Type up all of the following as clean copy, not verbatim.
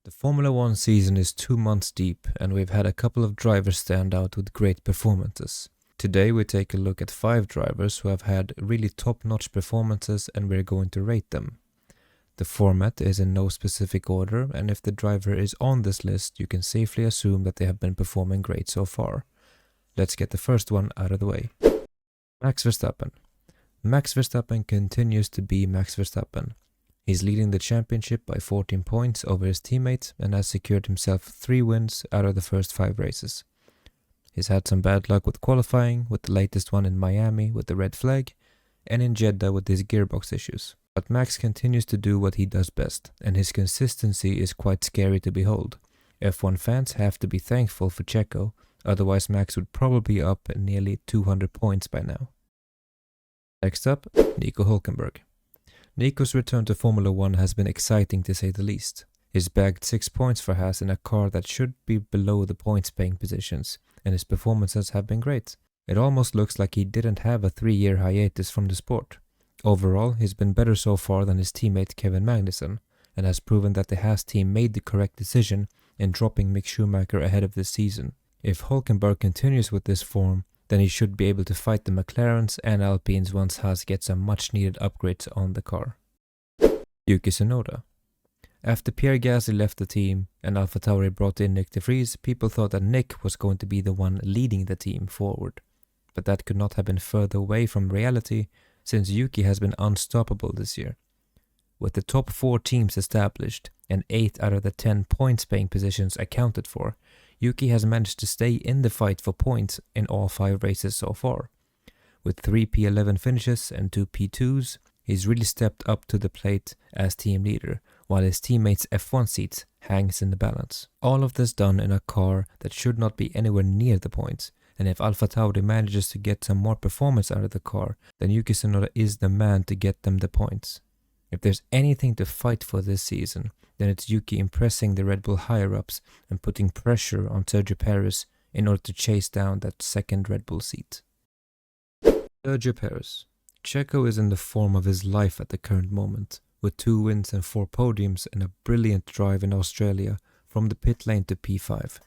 The Formula One season is 2 months deep, and we've had a couple of drivers stand out with great performances. Today we take a look at 5 drivers who have had really top-notch performances, and we're going to rate them. The format is in no specific order, and if the driver is on this list, you can safely assume that they have been performing great so far. Let's get the first one out of the way. Max Verstappen. Max Verstappen continues to be Max Verstappen. He's leading the championship by 14 points over his teammate and has secured himself 3 wins out of the first 5 races. He's had some bad luck with qualifying, with the latest one in Miami with the red flag, and in Jeddah with his gearbox issues. But Max continues to do what he does best, and his consistency is quite scary to behold. F1 fans have to be thankful for Checo, otherwise Max would probably be up at nearly 200 points by now. Next up, Nico Hülkenberg. Nico's return to Formula One has been exciting to say the least. He's bagged 6 points for Haas in a car that should be below the points-paying positions, and his performances have been great. It almost looks like he didn't have a 3-year hiatus from the sport. Overall, he's been better so far than his teammate Kevin Magnussen, and has proven that the Haas team made the correct decision in dropping Mick Schumacher ahead of this season. If Hülkenberg continues with this form, then he should be able to fight the McLarens and Alpines once Haas gets some much-needed upgrades on the car. Yuki Tsunoda. After Pierre Gasly left the team and AlphaTauri brought in Nyck de Vries, people thought that Nick was going to be the one leading the team forward. But that could not have been further away from reality, since Yuki has been unstoppable this year. With the top 4 teams established and 8 out of the 10 points-paying positions accounted for, Yuki has managed to stay in the fight for points in all 5 races so far. With 3 P11 finishes and 2 P2s, he's really stepped up to the plate as team leader, while his teammates' F1 seats hangs in the balance. All of this done in a car that should not be anywhere near the points, and if AlphaTauri manages to get some more performance out of the car, then Yuki Tsunoda is the man to get them the points. If there's anything to fight for this season, then it's Yuki impressing the Red Bull higher-ups and putting pressure on Sergio Perez in order to chase down that second Red Bull seat. Sergio Perez. Checo is in the form of his life at the current moment, with 2 wins and 4 podiums and a brilliant drive in Australia from the pit lane to P5.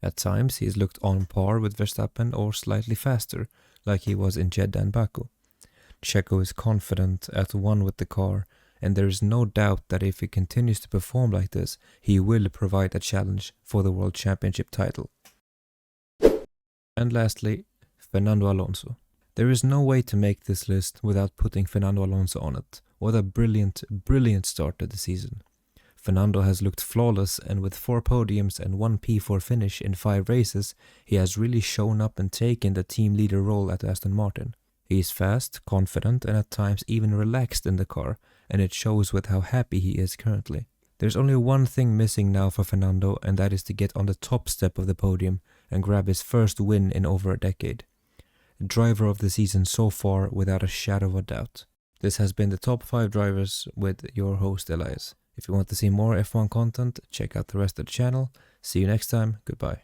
At times he has looked on par with Verstappen or slightly faster, like he was in Jeddah and Baku. Checo is confident at one with the car, and there is no doubt that if he continues to perform like this, he will provide a challenge for the World Championship title. And lastly, Fernando Alonso. There is no way to make this list without putting Fernando Alonso on it. What a brilliant start to the season. Fernando has looked flawless, and with 4 podiums and 1 P4 finish in 5 races, he has really shown up and taken the team leader role at Aston Martin. He is fast, confident, and at times even relaxed in the car, and it shows with how happy he is currently. There's only one thing missing now for Fernando, and that is to get on the top step of the podium and grab his first win in over a decade. Driver of the season so far without a shadow of a doubt. This has been the top 5 drivers with your host Elias. If you want to see more F1 content, check out the rest of the channel. See you next time. Goodbye.